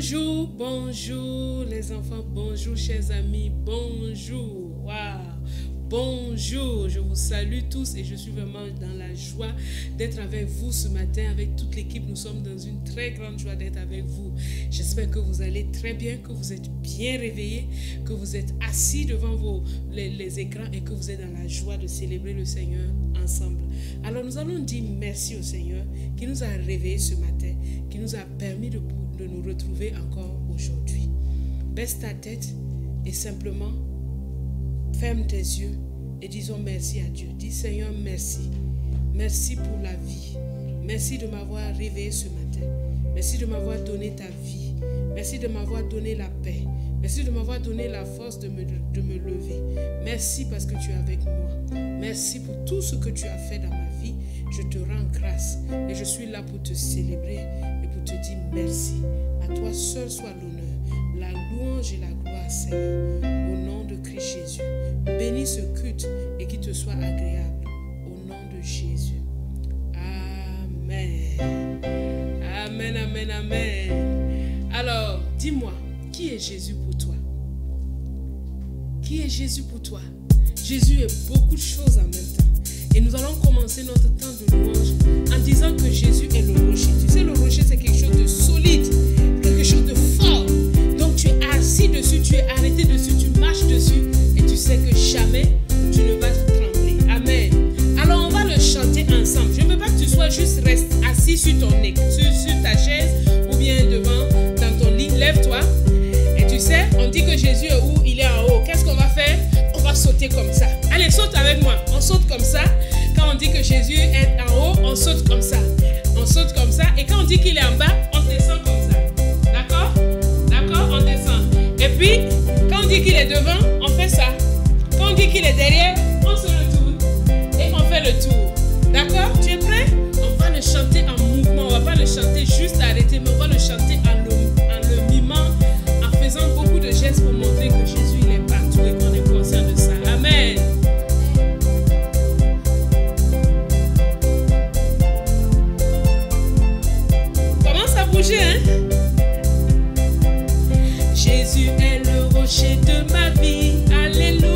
Bonjour, bonjour les enfants, bonjour chers amis, bonjour, waouh, bonjour, je vous salue tous et je suis vraiment dans la joie d'être avec vous ce matin, avec toute l'équipe. Nous sommes dans une très grande joie d'être avec vous. J'espère que vous allez très bien, que vous êtes bien réveillés, que vous êtes assis devant les écrans et que vous êtes dans la joie de célébrer le Seigneur ensemble. Alors nous allons dire merci au Seigneur qui nous a réveillés ce matin, qui nous a permis de nous retrouver encore aujourd'hui. Baisse ta tête et simplement ferme tes yeux et disons merci à Dieu. Dis Seigneur merci. Merci pour la vie. Merci de m'avoir réveillé ce matin. Merci de m'avoir donné ta vie. Merci de m'avoir donné la paix. Merci de m'avoir donné la force de me lever. Merci parce que tu es avec moi. Merci pour tout ce que tu as fait dans ma vie. Je te rends grâce et je suis là pour te célébrer et pour te dire merci. À toi seul soit l'honneur, la louange et la gloire, Seigneur, au nom de Christ Jésus. Bénis ce culte et qu'il te soit agréable, au nom de Jésus. Amen. Amen, amen, amen. Alors, dis-moi, qui est Jésus pour toi? Qui est Jésus pour toi? Jésus est beaucoup de choses en même temps. Et nous allons commencer notre temps de louange en disant que Jésus est le rocher. Tu sais, le rocher, c'est quelque chose de solide, quelque chose de fort. Donc, tu es assis dessus, tu es arrêté dessus, tu marches dessus et tu sais que jamais tu ne vas trembler. Amen. Alors, on va le chanter ensemble. Je ne veux pas que tu sois juste assis sur ton nez, sur ta chaise ou bien devant, dans ton lit. Lève-toi. Et tu sais, on dit que Jésus est où? Il est en haut. Qu'est-ce qu'on va faire? On va sauter comme ça. Allez, saute avec moi. On saute comme ça. Quand on dit que Jésus est en haut, on saute comme ça. On saute comme ça. Et quand on dit qu'il est en bas, on descend comme ça. D'accord? D'accord? On descend. Et puis, quand on dit qu'il est devant, on fait ça. Quand on dit qu'il est derrière, on se retourne. Et on fait le tour. D'accord? Tu es prêt? On va le chanter en mouvement. On ne va pas le chanter juste arrêté, mais on va le chanter en le mimant, en faisant beaucoup de gestes pour montrer que Jésus il est partout et qu'on est conscient de ça. Amen. Commence à bouger, hein? Jésus est le rocher de ma vie. Alléluia.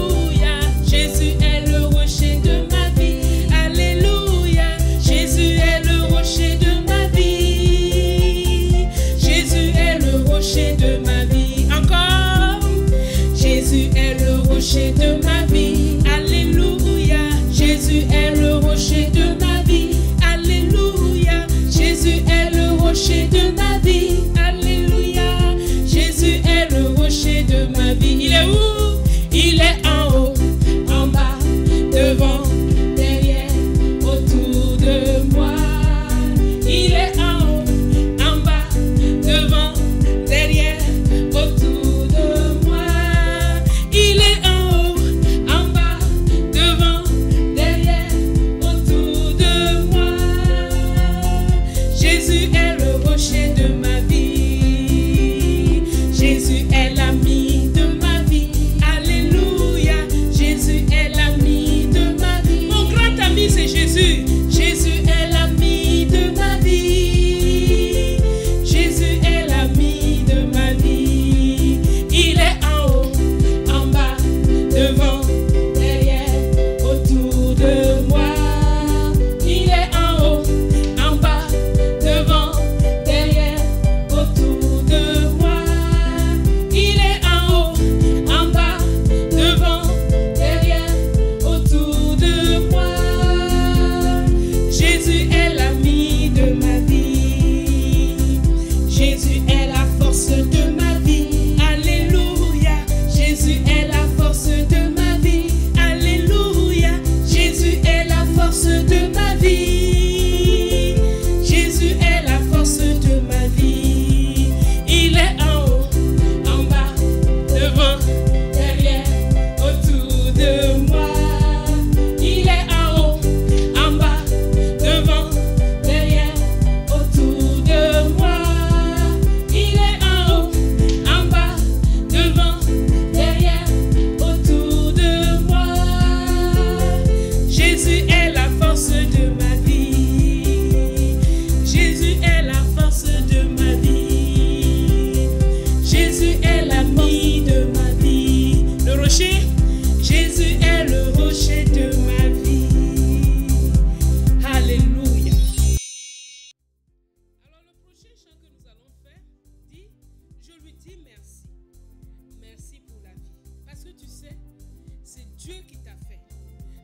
Dieu qui t'a fait.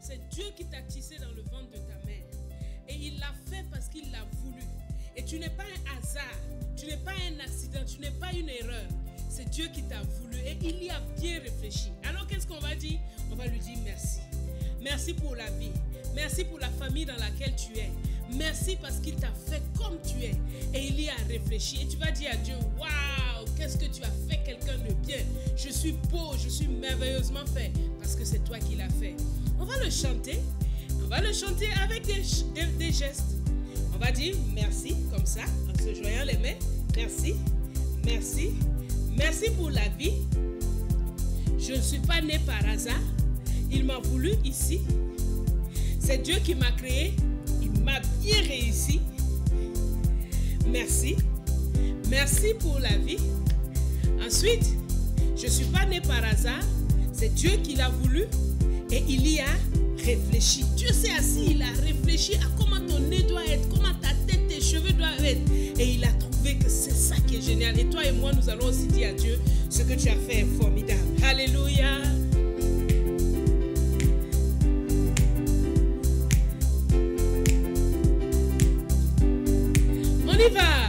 C'est Dieu qui t'a tissé dans le ventre de ta mère. Et il l'a fait parce qu'il l'a voulu. Et tu n'es pas un hasard, tu n'es pas un accident, tu n'es pas une erreur. C'est Dieu qui t'a voulu et il y a bien réfléchi. Alors qu'est-ce qu'on va dire? On va lui dire merci. Merci pour la vie. Merci pour la famille dans laquelle tu es. Merci parce qu'il t'a fait comme tu es. Et il y a réfléchi. Et tu vas dire à Dieu, waouh, qu'est-ce que tu as fait quelqu'un de bien. Je suis beau, je suis merveilleusement fait. Parce que c'est toi qui l'as fait. On va le chanter. On va le chanter avec des gestes. On va dire merci, comme ça, en se joignant les mains. Merci, merci, merci pour la vie. Je ne suis pas né par hasard. Il m'a voulu ici. C'est Dieu qui m'a créé. Il m'a bien réussi. Merci. Merci pour la vie. Ensuite, je ne suis pas né par hasard. C'est Dieu qui l'a voulu et il y a réfléchi. Dieu s'est assis, il a réfléchi à comment ton nez doit être, comment ta tête, tes cheveux doivent être. Et il a trouvé que c'est ça qui est génial. Et toi et moi, nous allons aussi dire à Dieu, ce que tu as fait est formidable. Alléluia. On y va.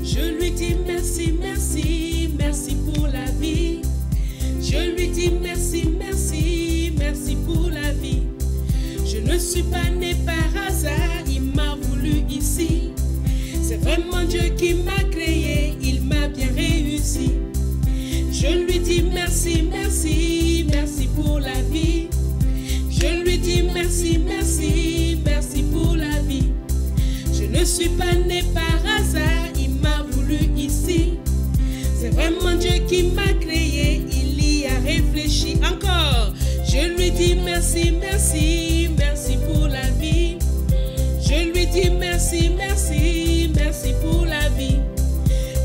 Je lui dis merci, merci, merci pour la vie. Je lui dis merci, merci, merci pour la vie. Je ne suis pas né par hasard, il m'a voulu ici. C'est vraiment Dieu qui m'a créé, il m'a bien réussi. Je lui dis merci, merci, merci pour la vie. Je lui dis merci, merci, merci pour la vie. Je ne suis pas né par hasard, il m'a voulu ici. C'est vraiment Dieu qui m'a créé, il y a réfléchi. Encore, je lui dis merci, merci, merci pour la vie. Je lui dis merci, merci, merci pour la vie.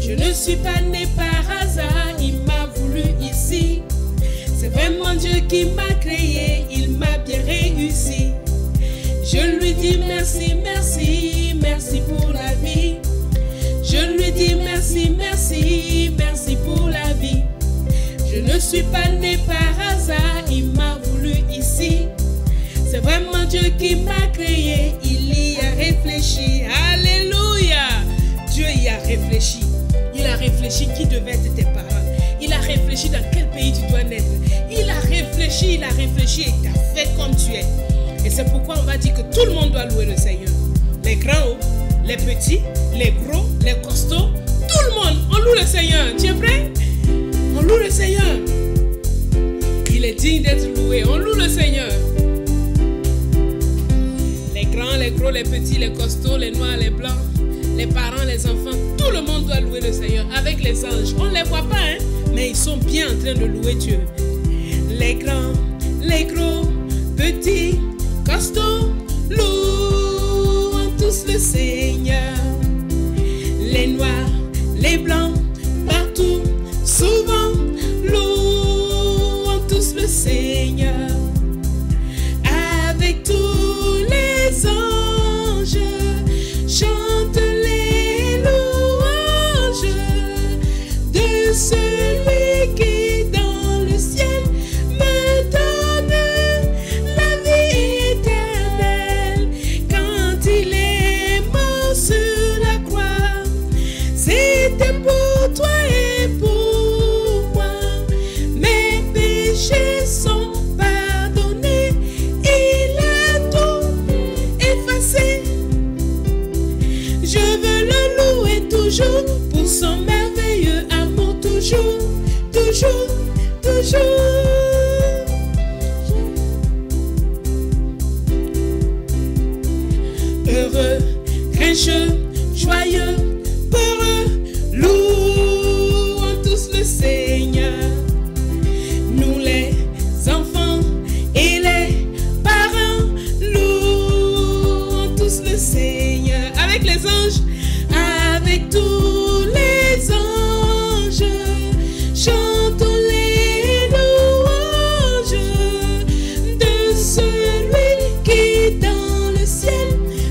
Je ne suis pas né par hasard, il m'a voulu ici. C'est vraiment Dieu qui m'a créé, il m'a bien réussi. Je lui dis merci, merci, merci pour la vie. Je lui dis merci, merci, merci pour la vie. Je ne suis pas né par hasard, il m'a voulu ici. C'est vraiment Dieu qui m'a créé, il y a réfléchi. Alléluia. Dieu y a réfléchi. Il a réfléchi qui devaient être tes parents. Il a réfléchi dans quel pays tu dois naître. Il a réfléchi et t'a fait comme tu es. Et c'est pourquoi on va dire que tout le monde doit louer le Seigneur. Les grands, les petits, les gros, les costauds, tout le monde, on loue le Seigneur. Tu es prêt? On loue le Seigneur. Il est digne d'être loué. On loue le Seigneur. Les grands, les gros, les petits, les costauds, les noirs, les blancs, les parents, les enfants, tout le monde doit louer le Seigneur avec les anges. On ne les voit pas, hein, mais ils sont bien en train de louer Dieu. Les grands, les gros, petits, costauds, louent tous le Seigneur. Les noirs, les blancs, partout, souvent, louent tous le Seigneur. Avec tous les anges, chante les louanges de celui qui dans le ciel me donne la vie éternelle. Quand il est mort sur la croix, c'était pour toi et pour moi. Mes péchés sont pardonnés, il a tout effacé. Je veux le louer toujours pour son merveilleux amour, toujours, toujours, toujours. Heureux, grincheux, joyeux, peureux, louons tous le Seigneur. Nous les enfants et les parents, louons tous le Seigneur. Avec les anges, avec tous les anges, chantons les louanges de celui qui dans le ciel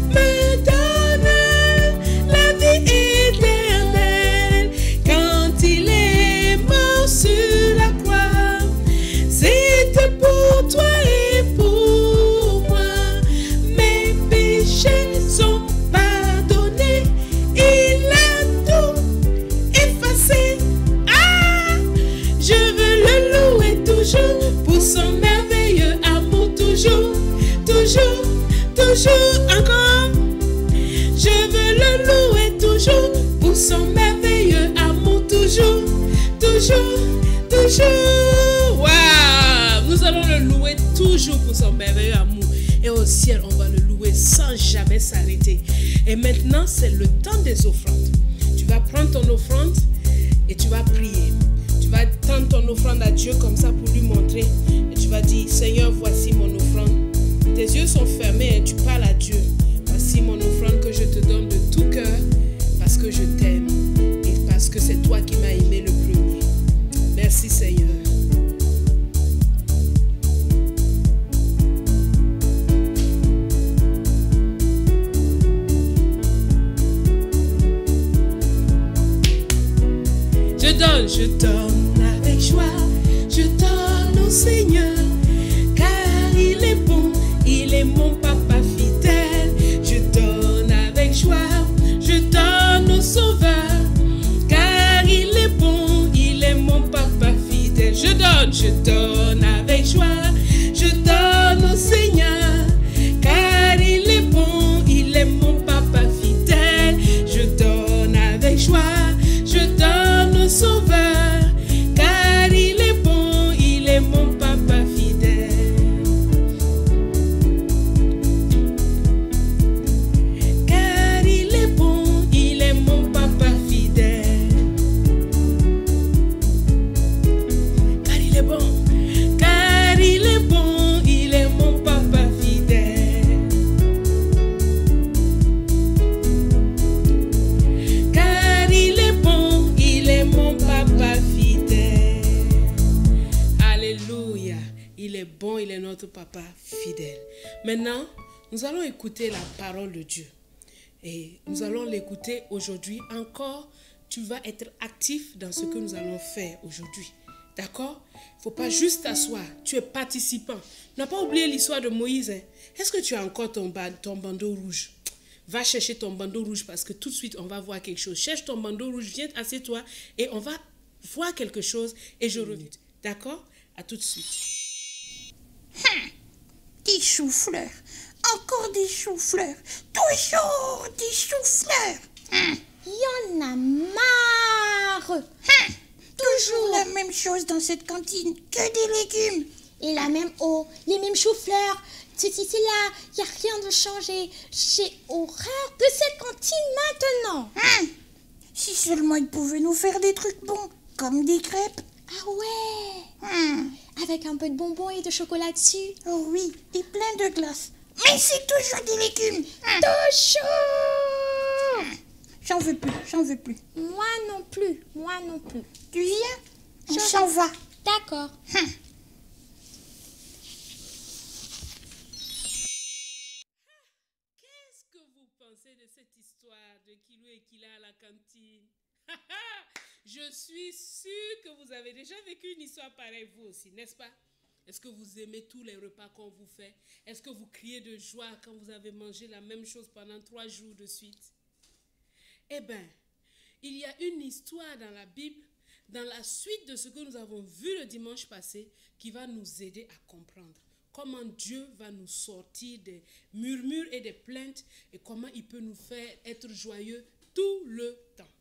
me donne la vie pour son merveilleux amour. Et au ciel, on va le louer sans jamais s'arrêter. Et maintenant, c'est le temps des offrandes. Tu vas prendre ton offrande et tu vas prier. Tu vas tendre ton offrande à Dieu comme ça pour lui montrer. Et tu vas dire, Seigneur, voici mon offrande. Tes yeux sont fermés et tu parles à Dieu. Voici mon offrande que je te donne de tout cœur parce que je t'aime et parce que c'est toi qui m'as aimé le premier. Merci Seigneur. Je donne avec joie, je donne au Seigneur, car il est bon, il est mon papa fidèle. Je donne avec joie, je donne au Sauveur, car il est bon, il est mon papa fidèle. Je donne avec joie, je donne au Seigneur, car il est bon, il est mon papa fidèle. Je donne avec joie, je donne au Sauveur, car il est bon, il est mon papa fidèle. Car il est bon, il est mon papa fidèle. Car il est bon, car il est bon, il est mon papa fidèle. Car il est bon, il est mon papa fidèle. Alléluia. Il est bon, il est notre papa fidèle. Maintenant, nous allons écouter la parole de Dieu. Et nous allons l'écouter aujourd'hui. Encore, tu vas être actif dans ce que nous allons faire aujourd'hui. D'accord? Il ne faut pas juste t'asseoir. Tu es participant. Tu n'as pas oublié l'histoire de Moïse. Hein? Est-ce que tu as encore ton bandeau rouge? Va chercher ton bandeau rouge parce que tout de suite, on va voir quelque chose. Cherche ton bandeau rouge, viens, assieds-toi et on va voir quelque chose et je reviens. D'accord? À tout de suite. Des choux-fleurs. Encore des choux-fleurs. Toujours des choux-fleurs. Il y en a marre. Toujours la même chose dans cette cantine. Que des légumes. Et la même eau, les mêmes choux-fleurs. C'est là, il n'y a rien de changé. J'ai horreur de cette cantine maintenant. Si seulement ils pouvaient nous faire des trucs bons, comme des crêpes. Ah ouais. Avec un peu de bonbons et de chocolat dessus. Oh oui, et plein de glace. Mais c'est toujours des légumes. Toujours. J'en veux plus, j'en veux plus. Moi non plus, moi non plus. Tu viens? On s'en va. D'accord. Qu'est-ce que vous pensez de cette histoire de Kilo et Kila à la cantine? Je suis sûre que vous avez déjà vécu une histoire pareille vous aussi, n'est-ce pas? Est-ce que vous aimez tous les repas qu'on vous fait? Est-ce que vous criez de joie quand vous avez mangé la même chose pendant 3 jours de suite? Eh bien, il y a une histoire dans la Bible, dans la suite de ce que nous avons vu le dimanche passé, qui va nous aider à comprendre comment Dieu va nous sortir des murmures et des plaintes et comment il peut nous faire être joyeux tout le temps.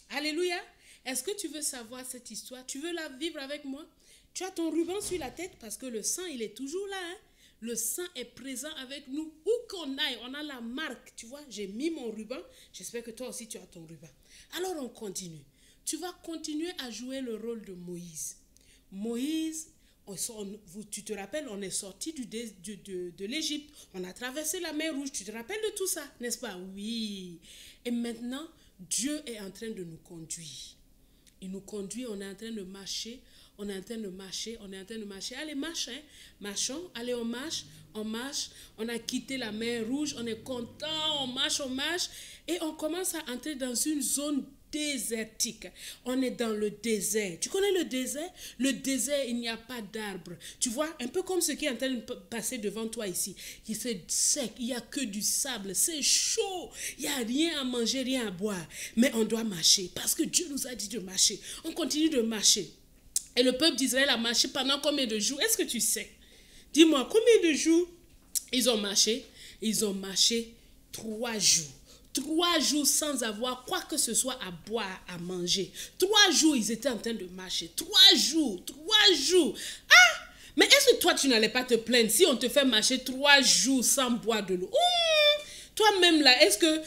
Alléluia! Est-ce que tu veux savoir cette histoire? Tu veux la vivre avec moi? Tu as ton ruban sur la tête parce que le sang, il est toujours là. Hein? Le sang est présent avec nous. Où qu'on aille, on a la marque. Tu vois, j'ai mis mon ruban. J'espère que toi aussi, tu as ton ruban. Alors, on continue. Tu vas continuer à jouer le rôle de Moïse. Moïse, tu te rappelles, on est sorti de l'Égypte. On a traversé la mer Rouge. Tu te rappelles de tout ça, n'est-ce pas? Oui. Et maintenant, Dieu est en train de nous conduire. Il nous conduit, on est en train de marcher. On est en train de marcher, Allez, marche, hein? Marchons, allez, on marche. On a quitté la mer Rouge, on est content, on marche. Et on commence à entrer dans une zone désertique. On est dans le désert. Tu connais le désert? Le désert, il n'y a pas d'arbres. Tu vois, un peu comme ce qui est en train de passer devant toi ici. C'est sec, il n'y a que du sable, c'est chaud. Il n'y a rien à manger, rien à boire. Mais on doit marcher parce que Dieu nous a dit de marcher. On continue de marcher. Et le peuple d'Israël a marché pendant combien de jours? Est-ce que tu sais? Dis-moi, combien de jours ils ont marché? Ils ont marché 3 jours. 3 jours sans avoir quoi que ce soit à boire, à manger. 3 jours, ils étaient en train de marcher. 3 jours. Ah! Mais est-ce que toi, tu n'allais pas te plaindre si on te fait marcher 3 jours sans boire de l'eau? Toi-même là, est-ce que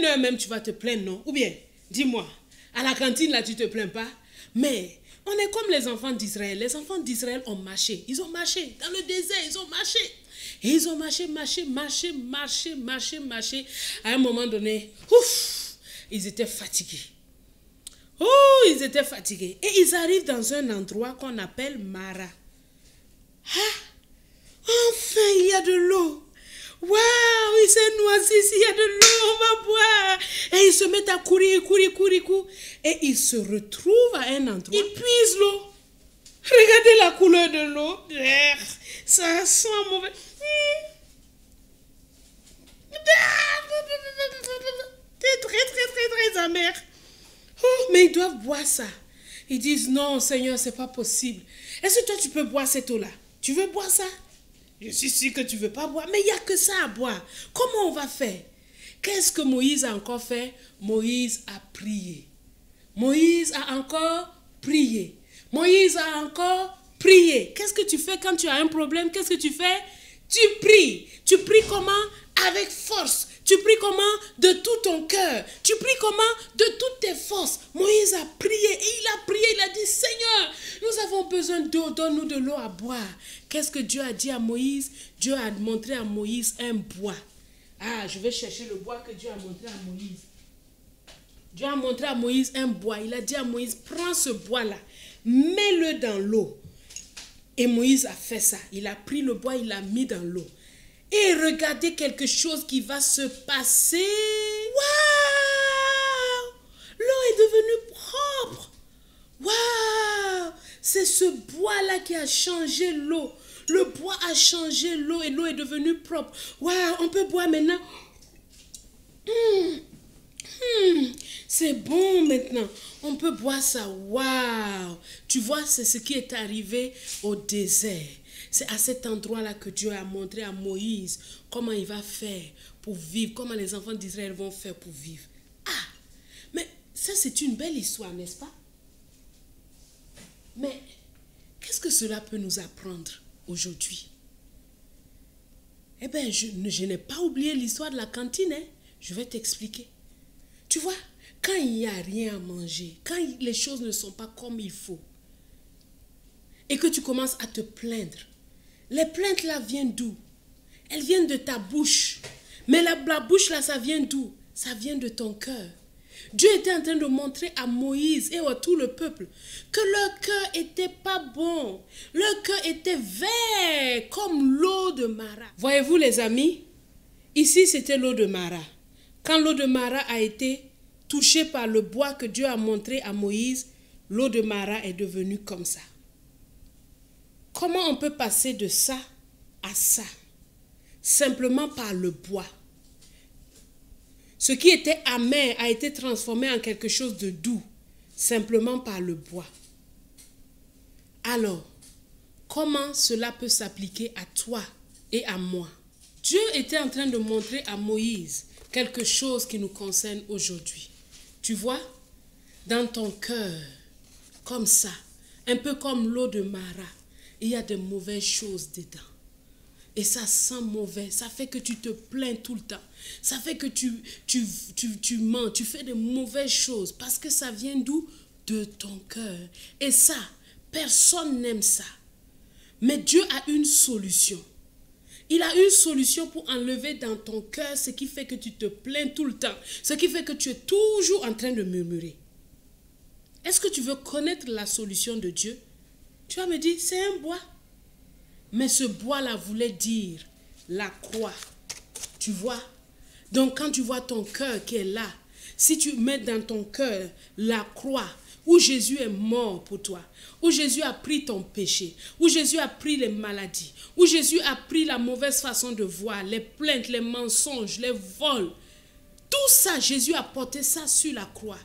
1 heure même, tu vas te plaindre, non? Ou bien, dis-moi, à la cantine là, tu te plains pas? Mais on est comme les enfants d'Israël. Les enfants d'Israël ont marché. Ils ont marché dans le désert, ils ont marché. Et ils ont marché. À un moment donné, ouf, ils étaient fatigués. Oh, ils étaient fatigués. Et ils arrivent dans un endroit qu'on appelle Mara. Ah, enfin, il y a de l'eau. Waouh, il s'est noisé ici, il y a de l'eau, on va boire. Et ils se mettent à courir. Et ils se retrouvent à un endroit. Ils puisent l'eau. Regardez la couleur de l'eau. Ça sent mauvais. C'est très amer. Oh, mais ils doivent boire ça. Ils disent non, Seigneur, c'est pas possible. Est-ce que toi, tu peux boire cette eau-là? Tu veux boire ça? Je suis sûre que tu ne veux pas boire, mais il n'y a que ça à boire. Comment on va faire? Qu'est-ce que Moïse a encore fait? Moïse a prié. Moïse a encore prié. Qu'est-ce que tu fais quand tu as un problème? Qu'est-ce que tu fais? Tu pries. Tu pries comment? Avec force. Tu pries comment? De tout ton cœur. Tu pries comment? De toutes tes forces. Moïse a prié et il a dit, Seigneur, nous avons besoin d'eau, donne-nous de l'eau à boire. Qu'est-ce que Dieu a dit à Moïse? Dieu a montré à Moïse un bois. Ah, je vais chercher le bois que Dieu a montré à Moïse. Dieu a montré à Moïse un bois. Il a dit à Moïse, prends ce bois-là, mets-le dans l'eau. Et Moïse a fait ça. Il a pris le bois, il l'a mis dans l'eau. Et regardez quelque chose qui va se passer. Waouh! L'eau est devenue propre. Waouh! C'est ce bois-là qui a changé l'eau. Le bois a changé l'eau et l'eau est devenue propre. Waouh! On peut boire maintenant. C'est bon maintenant. On peut boire ça. Waouh! Tu vois, c'est ce qui est arrivé au désert. C'est à cet endroit-là que Dieu a montré à Moïse comment il va faire pour vivre, comment les enfants d'Israël vont faire pour vivre. Ah! Mais ça, c'est une belle histoire, n'est-ce pas? Mais qu'est-ce que cela peut nous apprendre aujourd'hui? Eh bien, je n'ai pas oublié l'histoire de la cantine. Hein? Je vais t'expliquer. Tu vois, quand il n'y a rien à manger, quand les choses ne sont pas comme il faut, et que tu commences à te plaindre, les plaintes là viennent d'où? Elles viennent de ta bouche. Mais la bouche là, ça vient d'où? Ça vient de ton cœur. Dieu était en train de montrer à Moïse et à tout le peuple que leur cœur n'était pas bon. Leur cœur était vert comme l'eau de Mara. Voyez-vous les amis? Ici c'était l'eau de Mara. Quand l'eau de Mara a été touchée par le bois que Dieu a montré à Moïse, l'eau de Mara est devenue comme ça. Comment on peut passer de ça à ça? Simplement par le bois. Ce qui était amer a été transformé en quelque chose de doux, simplement par le bois. Alors, comment cela peut s'appliquer à toi et à moi? Dieu était en train de montrer à Moïse quelque chose qui nous concerne aujourd'hui. Tu vois, dans ton cœur, comme ça, un peu comme l'eau de Mara, il y a de mauvaises choses dedans. Et ça sent mauvais, ça fait que tu te plains tout le temps. Ça fait que tu mens, tu fais de mauvaises choses parce que ça vient d'où? De ton cœur. Et ça, personne n'aime ça. Mais Dieu a une solution. Il a une solution pour enlever dans ton cœur ce qui fait que tu te plains tout le temps. Ce qui fait que tu es toujours en train de murmurer. Est-ce que tu veux connaître la solution de Dieu? Tu vas me dire, c'est un bois. Mais ce bois-là voulait dire la croix. Tu vois? Donc quand tu vois ton cœur qui est là, si tu mets dans ton cœur la croix, où Jésus est mort pour toi, où Jésus a pris ton péché, où Jésus a pris les maladies, où Jésus a pris la mauvaise façon de voir, les plaintes, les mensonges, les vols, tout ça, Jésus a porté ça sur la croix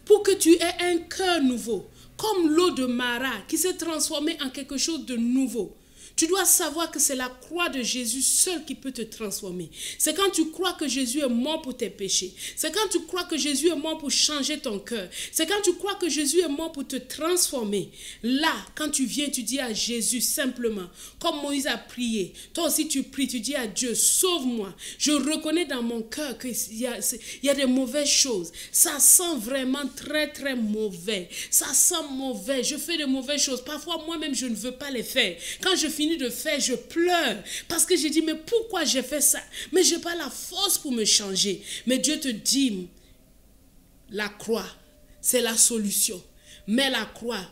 pour que tu aies un cœur nouveau, comme l'eau de Mara qui s'est transformée en quelque chose de nouveau. Tu dois savoir que c'est la croix de Jésus seul qui peut te transformer. C'est quand tu crois que Jésus est mort pour tes péchés. C'est quand tu crois que Jésus est mort pour changer ton cœur. C'est quand tu crois que Jésus est mort pour te transformer. Là, quand tu viens, tu dis à Jésus simplement, comme Moïse a prié. Toi aussi tu pries, tu dis à Dieu, sauve-moi. Je reconnais dans mon cœur qu'il y a des mauvaises choses. Ça sent vraiment très très mauvais. Ça sent mauvais. Je fais de mauvaises choses. Parfois moi-même je ne veux pas les faire. Quand je finis de faire, je pleure. Parce que je dis, mais pourquoi j'ai fait ça? Mais je n'ai pas la force pour me changer. Mais Dieu te dit, la croix, c'est la solution. Mais la croix,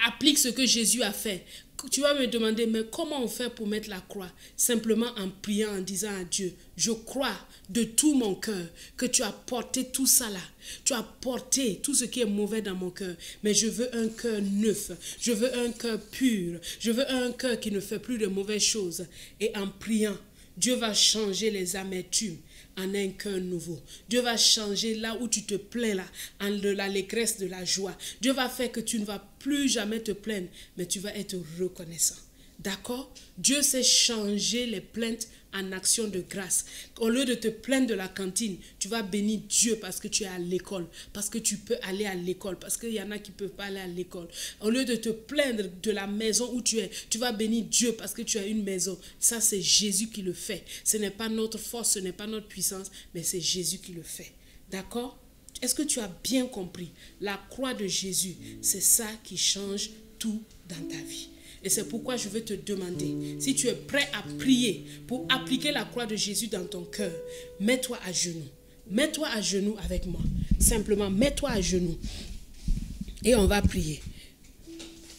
applique ce que Jésus a fait. Tu vas me demander, mais comment on fait pour mettre la croix? Simplement en priant, en disant à Dieu, je crois de tout mon cœur que tu as porté tout ça là. Tu as porté tout ce qui est mauvais dans mon cœur. Mais je veux un cœur neuf. Je veux un cœur pur. Je veux un cœur qui ne fait plus de mauvaises choses. Et en priant, Dieu va changer les amertumes en un cœur nouveau. Dieu va changer là où tu te plains là, en l'allégresse de la joie. Dieu va faire que tu ne vas plus jamais te plaindre, mais tu vas être reconnaissant. D'accord? Dieu sait changer les plaintes en action de grâce. Au lieu de te plaindre de la cantine, tu vas bénir Dieu parce que tu es à l'école, parce que tu peux aller à l'école, parce qu'il y en a qui ne peuvent pas aller à l'école. Au lieu de te plaindre de la maison où tu es, tu vas bénir Dieu parce que tu as une maison. Ça, c'est Jésus qui le fait. Ce n'est pas notre force, ce n'est pas notre puissance, mais c'est Jésus qui le fait. D'accord? Est-ce que tu as bien compris? La croix de Jésus, c'est ça qui change tout dans ta vie. Et c'est pourquoi je veux te demander, si tu es prêt à prier pour appliquer la croix de Jésus dans ton cœur, mets-toi à genoux. Mets-toi à genoux avec moi. Simplement, mets-toi à genoux. Et on va prier.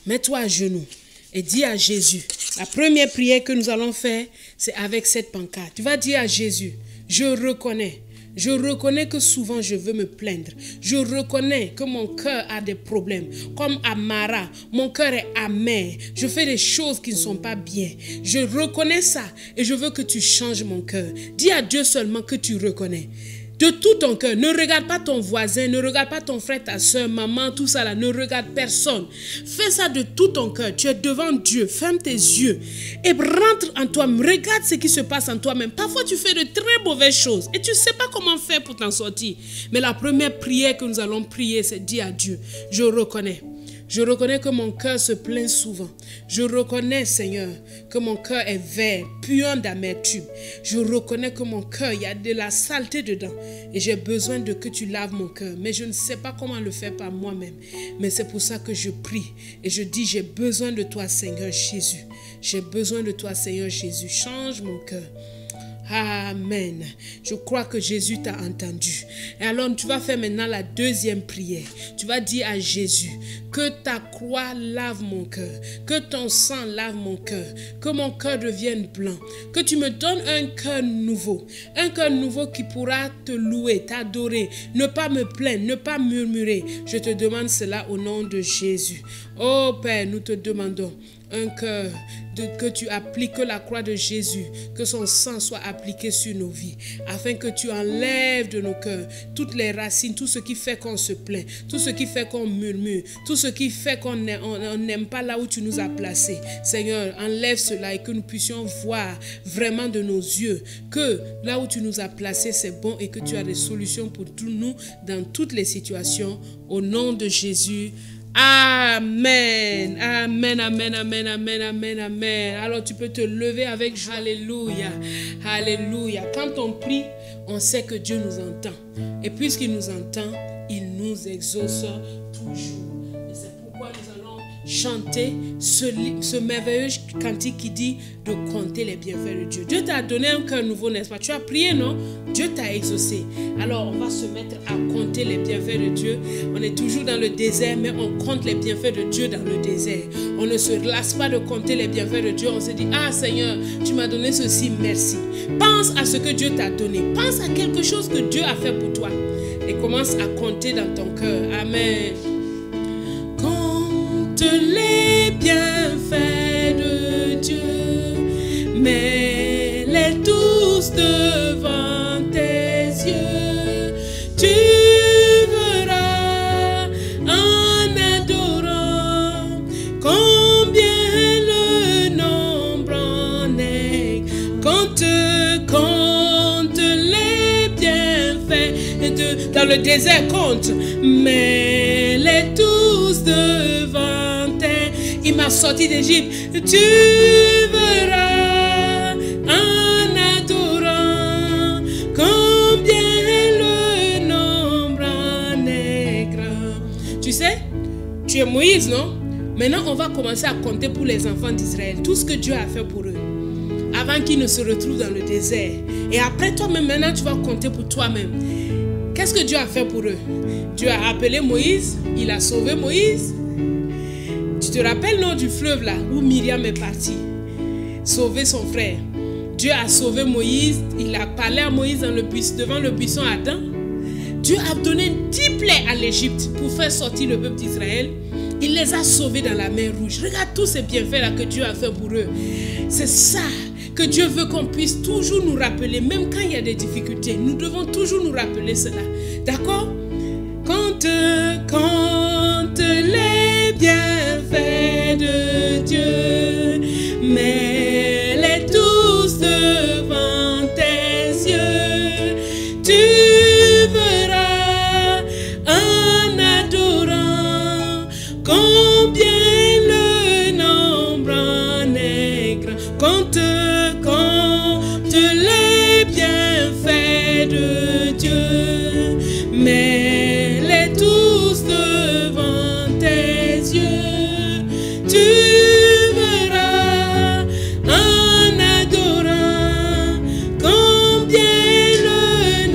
Mets-toi à genoux et dis à Jésus. La première prière que nous allons faire, c'est avec cette pancarte. Tu vas dire à Jésus, je reconnais. Je reconnais que souvent je veux me plaindre. Je reconnais que mon cœur a des problèmes. Comme Amara, mon cœur est amer. Je fais des choses qui ne sont pas bien. Je reconnais ça et je veux que tu changes mon cœur. Dis à Dieu seulement que tu reconnais. De tout ton cœur, ne regarde pas ton voisin, ne regarde pas ton frère, ta soeur, maman, tout ça là, ne regarde personne. Fais ça de tout ton cœur, tu es devant Dieu, ferme tes yeux et rentre en toi-même, regarde ce qui se passe en toi-même. Parfois tu fais de très mauvaises choses et tu ne sais pas comment faire pour t'en sortir. Mais la première prière que nous allons prier, c'est dire à Dieu, je reconnais. Je reconnais que mon cœur se plaint souvent. Je reconnais, Seigneur, que mon cœur est vert, puant d'amertume. Je reconnais que mon cœur, il y a de la saleté dedans. Et j'ai besoin de que tu laves mon cœur. Mais je ne sais pas comment le faire par moi-même. Mais c'est pour ça que je prie. Et je dis, j'ai besoin de toi, Seigneur Jésus. J'ai besoin de toi, Seigneur Jésus. Change mon cœur. Amen. Je crois que Jésus t'a entendu. Et alors, tu vas faire maintenant la deuxième prière. Tu vas dire à Jésus que ta croix lave mon cœur, que ton sang lave mon cœur, que mon cœur devienne blanc, que tu me donnes un cœur nouveau qui pourra te louer, t'adorer, ne pas me plaindre, ne pas murmurer. Je te demande cela au nom de Jésus. Oh Père, nous te demandons un cœur, que tu appliques la croix de Jésus, que son sang soit appliqué sur nos vies, afin que tu enlèves de nos cœurs toutes les racines, tout ce qui fait qu'on se plaint, tout ce qui fait qu'on murmure, tout ce qui fait qu'on n'aime pas là où tu nous as placés. Seigneur, enlève cela et que nous puissions voir vraiment de nos yeux que là où tu nous as placés, c'est bon et que tu as des solutions pour tous nous dans toutes les situations. Au nom de Jésus. Amen, amen, amen, amen, amen, amen, amen. Alors tu peux te lever avec joie. Alléluia, alléluia. Quand on prie, on sait que Dieu nous entend. Et puisqu'il nous entend, il nous exauce toujours. Et c'est pourquoi nous allons chanter ce merveilleux cantique qui dit de compter les bienfaits de Dieu. Dieu t'a donné un cœur nouveau, n'est-ce pas? Tu as prié, non? Dieu t'a exaucé. Alors on va se mettre à compter les bienfaits de Dieu. On est toujours dans le désert, mais on compte les bienfaits de Dieu dans le désert. On ne se lasse pas de compter les bienfaits de Dieu. On se dit, ah Seigneur, tu m'as donné ceci, merci. Pense à ce que Dieu t'a donné. Pense à quelque chose que Dieu a fait pour toi. Et commence à compter dans ton cœur. Amen. Compte les bienfaits de Dieu, mets-les tous devant tes yeux. Tu verras en adorant combien le nom quand les bienfaits dans le désert compte, mets-les tous devant tes. Il m'a sorti d'Égypte, tu verras en adorant combien le nombre en est grand. Tu sais, tu es Moïse, non? Maintenant, on va commencer à compter pour les enfants d'Israël tout ce que Dieu a fait pour eux avant qu'ils ne se retrouvent dans le désert. Et après toi-même, maintenant, tu vas compter pour toi-même. Qu'est-ce que Dieu a fait pour eux? Dieu a appelé Moïse, il a sauvé Moïse. Tu te rappelles, non, du fleuve là, où Myriam est partie, sauver son frère. Dieu a sauvé Moïse, il a parlé à Moïse devant le buisson Adam. Dieu a donné 10 plaies à l'Égypte pour faire sortir le peuple d'Israël. Il les a sauvés dans la mer Rouge. Regarde tous ces bienfaits-là que Dieu a fait pour eux. C'est ça que Dieu veut qu'on puisse toujours nous rappeler, même quand il y a des difficultés. Nous devons toujours nous rappeler cela. D'accord? Quand les bienfaits de Dieu, mets-les tous devant tes yeux, tu verras en adorant combien le nombre en est grand. Quand les bienfaits de Dieu, mets-les tous devant tes yeux, tu verras en adorant combien le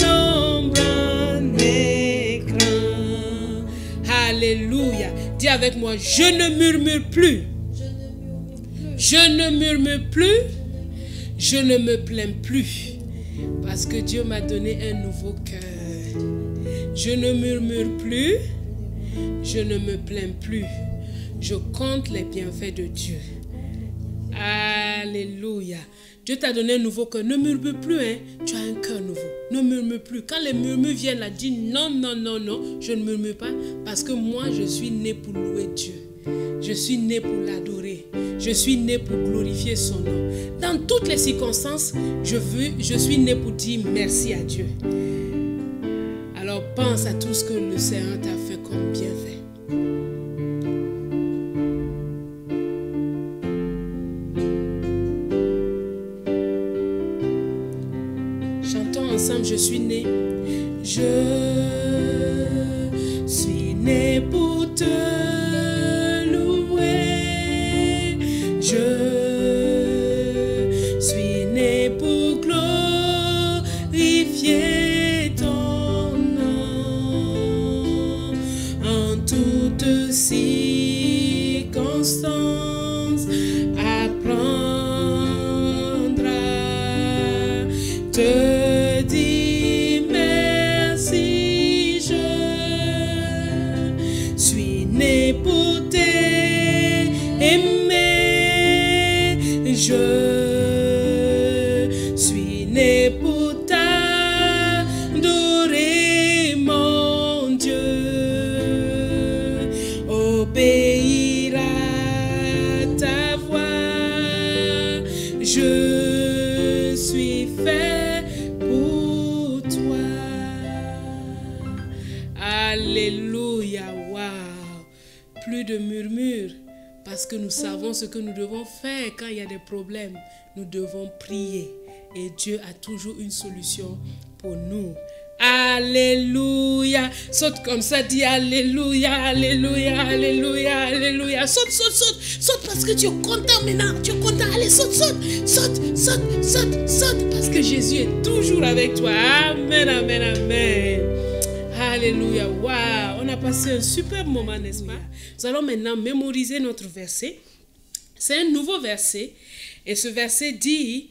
nombre en est grand. Alléluia. Dis avec moi, je ne murmure plus. Je ne murmure plus. Je ne me plains plus. Parce que Dieu m'a donné un nouveau cœur. Je ne murmure plus. Je ne me plains plus. Je compte les bienfaits de Dieu. Alléluia. Dieu t'a donné un nouveau cœur. Ne murmure plus, hein. Tu as un cœur nouveau. Ne murmure plus. Quand les murmures viennent là, dis non, non, non, non. Je ne murmure pas parce que moi, je suis né pour louer Dieu. Je suis né pour l'adorer. Je suis né pour glorifier son nom. Dans toutes les circonstances, je suis né pour dire merci à Dieu. Alors pense à tout ce que le Seigneur t'a fait comme bienfait. Chantons ensemble, je suis né. Je suis né pour te louer. Je suis né pour glorifier ton nom. En toutes circonstances, apprendre à te dire merci. Je suis né pour t'aimer. Je suis né pour t'adorer, mon Dieu. Obéir à ta voix. Je suis fait pour toi. Alléluia. Wow. Plus de murmures. Parce que nous savons ce que nous devons faire quand il y a des problèmes. Nous devons prier. Et Dieu a toujours une solution pour nous. Alléluia. Saute comme ça, dis Alléluia, Alléluia, Alléluia, Alléluia. Saute, saute, saute. Saute parce que tu es content maintenant. Tu es content. Allez, saute, saute. Saute, saute, saute, saute. Parce que Jésus est toujours avec toi. Amen, amen, amen. Alléluia. Waouh. On a passé un super moment, n'est-ce pas? Nous allons maintenant mémoriser notre verset. C'est un nouveau verset. Et ce verset dit,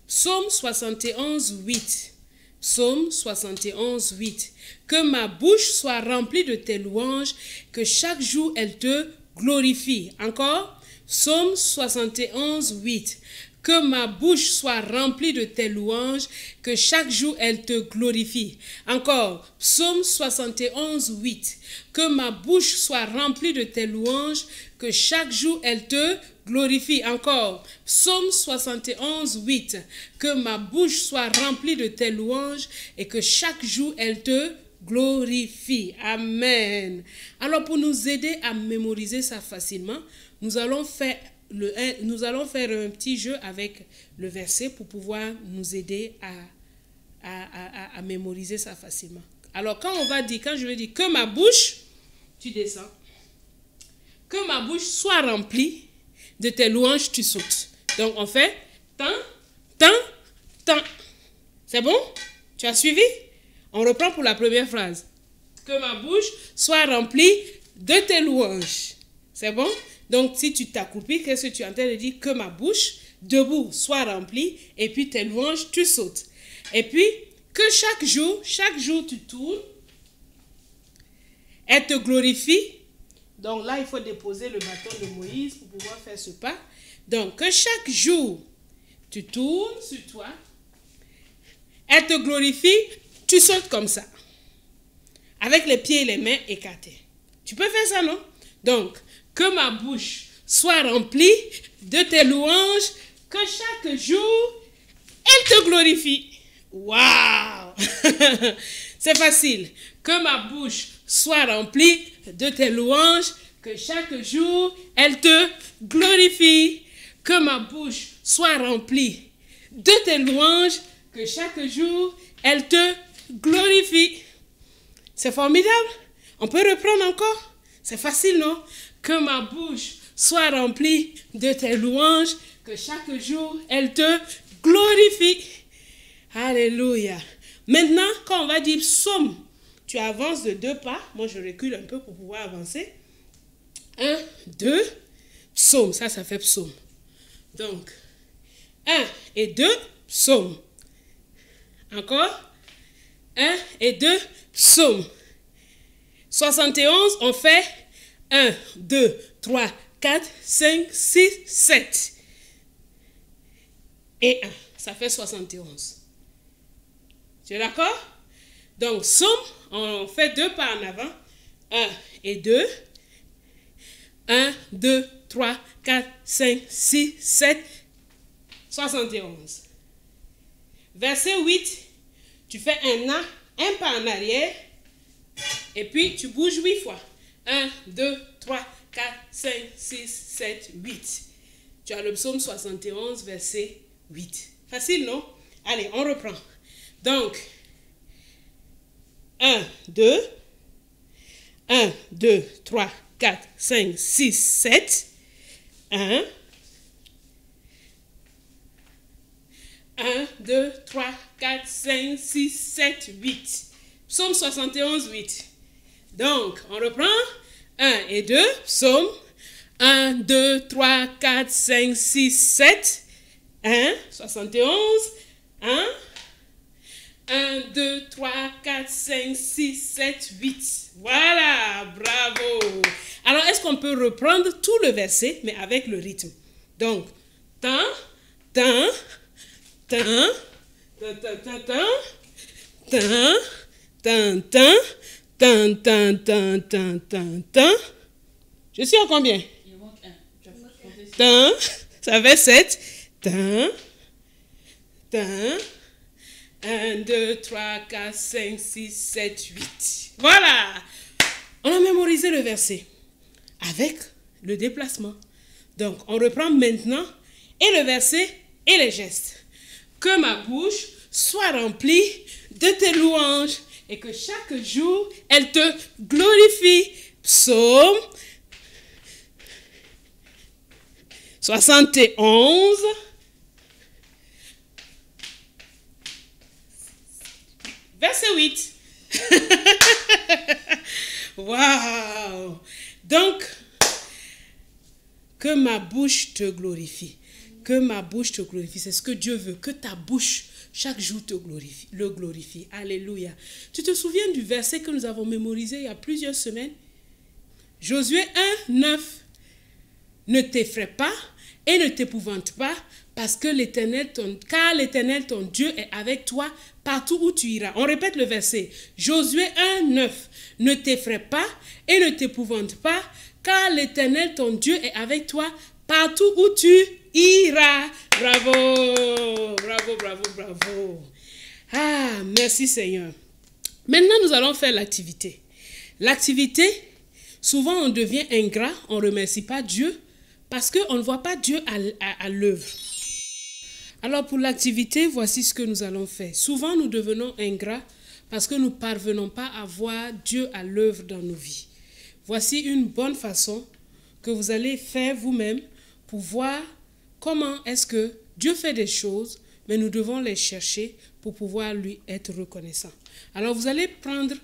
Psaume 71, 8. Psaume 71, 8. Que ma bouche soit remplie de tes louanges, que chaque jour elle te glorifie. Encore, Psaume 71, 8. Que ma bouche soit remplie de tes louanges, que chaque jour elle te glorifie. Encore, psaume 71, 8. Que ma bouche soit remplie de tes louanges, que chaque jour elle te glorifie. Encore, psaume 71, 8. Que ma bouche soit remplie de tes louanges et que chaque jour elle te glorifie. Amen. Alors pour nous aider à mémoriser ça facilement, nous allons faire un petit jeu avec le verset pour pouvoir nous aider à mémoriser ça facilement. Alors quand je vais dire que ma bouche, tu descends, que ma bouche soit remplie de tes louanges, tu sautes. Donc on fait tant, tant, tant. C'est bon? Tu as suivi? On reprend pour la première phrase. Que ma bouche soit remplie de tes louanges. C'est bon? Donc, si tu t'accroupis, qu'est-ce que tu es en train de dire? Que ma bouche, debout, soit remplie, et puis tes louanges, tu sautes. Et puis, que chaque jour, tu tournes, elle te glorifie. Donc là, il faut déposer le bâton de Moïse pour pouvoir faire ce pas. Donc, que chaque jour, tu tournes sur toi, elle te glorifie, tu sautes comme ça, avec les pieds et les mains écartés. Tu peux faire ça, non? Donc, que ma bouche soit remplie de tes louanges, que chaque jour, elle te glorifie. Waouh! C'est facile. Que ma bouche soit remplie de tes louanges, que chaque jour, elle te glorifie. Que ma bouche soit remplie de tes louanges, que chaque jour, elle te glorifie. C'est formidable. On peut reprendre encore. C'est facile, non? Que ma bouche soit remplie de tes louanges, que chaque jour, elle te glorifie. Alléluia. Maintenant, quand on va dire psaume, tu avances de 2 pas. Moi, je recule un peu pour pouvoir avancer. 1, 2, psaume. Ça fait psaume. Donc, 1 et 2, psaume. Encore. 1 et 2, psaume. 71, on fait 1, 2, 3, 4, 5, 6, 7. Et 1. Ça fait 71. Tu es d'accord? Donc, psaume, on fait 2 pas en avant. 1 et 2. 1, 2, 3, 4, 5, 6, 7, 71. Verset 8, tu fais un pas en arrière. Et puis, tu bouges 8 fois. 1, 2, 3, 4, 5, 6, 7, 8. Tu as le psaume 71, verset 8. Facile, non? Allez, on reprend. Donc, 1, 2, 1, 2, 3, 4, 5, 6, 7. 1, 1, 2, 3, 4, 5, 6, 7, 8. Psaume 71, 8. Donc, on reprend. 1 et 2, psaume. 1, 2, 3, 4, 5, 6, 7. 1, 71. 1, 1, 2, 3, 4, 5, 6, 7, 8. Voilà, bravo. Alors, est-ce qu'on peut reprendre tout le verset, mais avec le rythme? Donc, tan, tan, tan, tan, tan, tan, tan, tan, tan, tan, tan, tan, tan, tan, tan. Je suis en combien? Il manque 1. Tan, ça fait 7. Tan, tan. 1, 2, 3, 4, 5, 6, 7, 8. Voilà. On a mémorisé le verset avec le déplacement. Donc, on reprend maintenant et le verset et les gestes. Que ma bouche soit remplie de tes louanges et que chaque jour, elle te glorifie. Psaume 71. Verset 8. Waouh! Donc, que ma bouche te glorifie. Que ma bouche te glorifie. C'est ce que Dieu veut. Que ta bouche, chaque jour, le glorifie. Alléluia. Tu te souviens du verset que nous avons mémorisé il y a plusieurs semaines? Josué 1, 9. Ne t'effraie pas et ne t'épouvante pas, car l'Éternel ton Dieu est avec toi partout où tu iras. On répète le verset. Josué 1, 9. Ne t'effraie pas et ne t'épouvante pas, car l'Éternel ton Dieu est avec toi partout où tu iras. Bravo, bravo, bravo, bravo. Ah, merci Seigneur. Maintenant, nous allons faire l'activité. L'activité, souvent on devient ingrat, on ne remercie pas Dieu parce qu'on ne voit pas Dieu à l'œuvre. Alors pour l'activité, voici ce que nous allons faire. Souvent nous devenons ingrats parce que nous ne parvenons pas à voir Dieu à l'œuvre dans nos vies. Voici une bonne façon que vous allez faire vous-même pour voir comment est-ce que Dieu fait des choses, mais nous devons les chercher pour pouvoir lui être reconnaissant. Alors vous allez prendre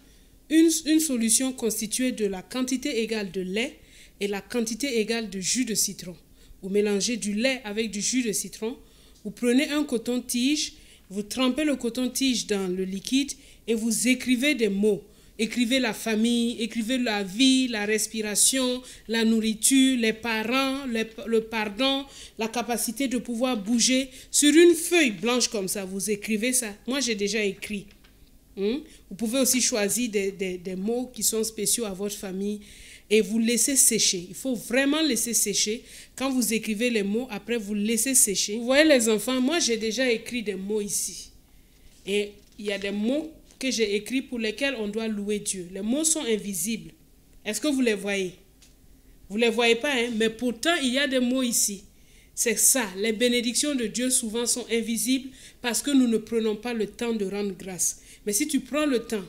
une solution constituée de la quantité égale de lait et la quantité égale de jus de citron. Vous mélangez du lait avec du jus de citron. Vous prenez un coton-tige, vous trempez le coton-tige dans le liquide et vous écrivez des mots. Écrivez la famille, écrivez la vie, la respiration, la nourriture, les parents, le pardon, la capacité de pouvoir bouger. Sur une feuille blanche comme ça, vous écrivez ça. Moi, j'ai déjà écrit. Vous pouvez aussi choisir des mots qui sont spéciaux à votre famille et vous laissez sécher. Il faut vraiment laisser sécher. Quand vous écrivez les mots, après vous laissez sécher. Vous voyez les enfants, moi j'ai déjà écrit des mots ici. Et il y a des mots que j'ai écrits pour lesquels on doit louer Dieu. Les mots sont invisibles. Est-ce que vous les voyez? Vous ne les voyez pas, hein? Mais pourtant il y a des mots ici. C'est ça, les bénédictions de Dieu souvent sont invisibles parce que nous ne prenons pas le temps de rendre grâce. Mais si tu prends le temps,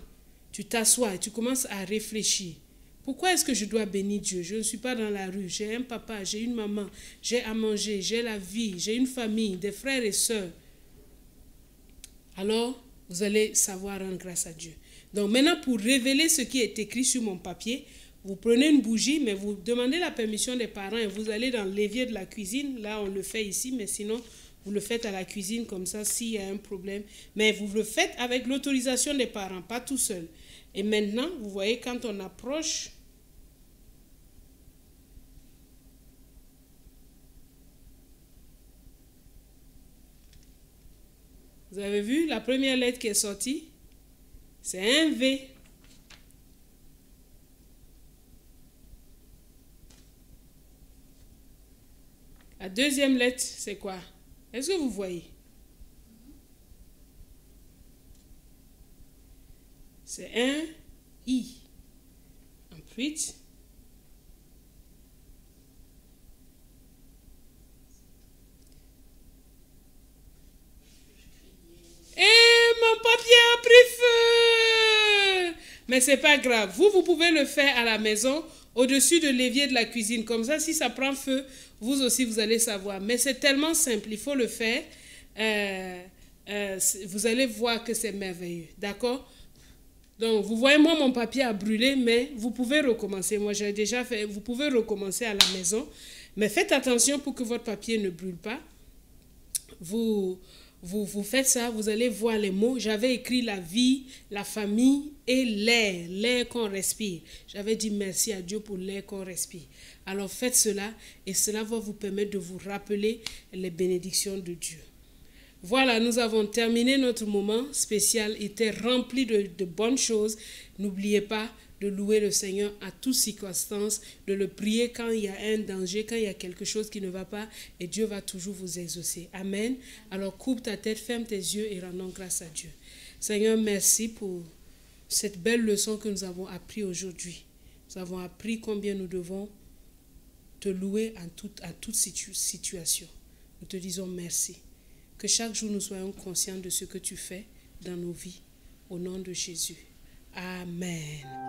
tu t'assois et tu commences à réfléchir. Pourquoi est-ce que je dois bénir Dieu? Je ne suis pas dans la rue, j'ai un papa, j'ai une maman, j'ai à manger, j'ai la vie, j'ai une famille, des frères et sœurs. Alors, vous allez savoir rendre grâce à Dieu. Donc maintenant, pour révéler ce qui est écrit sur mon papier, vous prenez une bougie, mais vous demandez la permission des parents et vous allez dans l'évier de la cuisine. Là, on le fait ici, mais sinon, vous le faites à la cuisine comme ça s'il y a un problème. Mais vous le faites avec l'autorisation des parents, pas tout seul. Et maintenant, vous voyez, quand on approche, vous avez vu la première lettre qui est sortie? C'est un V. La deuxième lettre, c'est quoi? Est-ce que vous voyez? C'est un I. Ensuite, mon papier a pris feu! Mais c'est pas grave. Vous pouvez le faire à la maison, au-dessus de l'évier de la cuisine. Comme ça, si ça prend feu, vous aussi, vous allez savoir. Mais c'est tellement simple, il faut le faire. Vous allez voir que c'est merveilleux. D'accord? Donc, vous voyez, moi, mon papier a brûlé, mais vous pouvez recommencer. Moi, j'ai déjà fait. Vous pouvez recommencer à la maison. Mais faites attention pour que votre papier ne brûle pas. Vous faites ça, vous allez voir les mots. J'avais écrit la vie, la famille et l'air qu'on respire. J'avais dit merci à Dieu pour l'air qu'on respire. Alors faites cela et cela va vous permettre de vous rappeler les bénédictions de Dieu. Voilà, nous avons terminé notre moment spécial. Il était rempli de bonnes choses. N'oubliez pas de louer le Seigneur à toutes circonstances, de le prier quand il y a un danger, quand il y a quelque chose qui ne va pas, et Dieu va toujours vous exaucer. Amen. Alors coupe ta tête, ferme tes yeux et rendons grâce à Dieu. Seigneur, merci pour cette belle leçon que nous avons appris aujourd'hui. Nous avons appris combien nous devons te louer à toute situation. Nous te disons merci. Que chaque jour nous soyons conscients de ce que tu fais dans nos vies. Au nom de Jésus. Amen.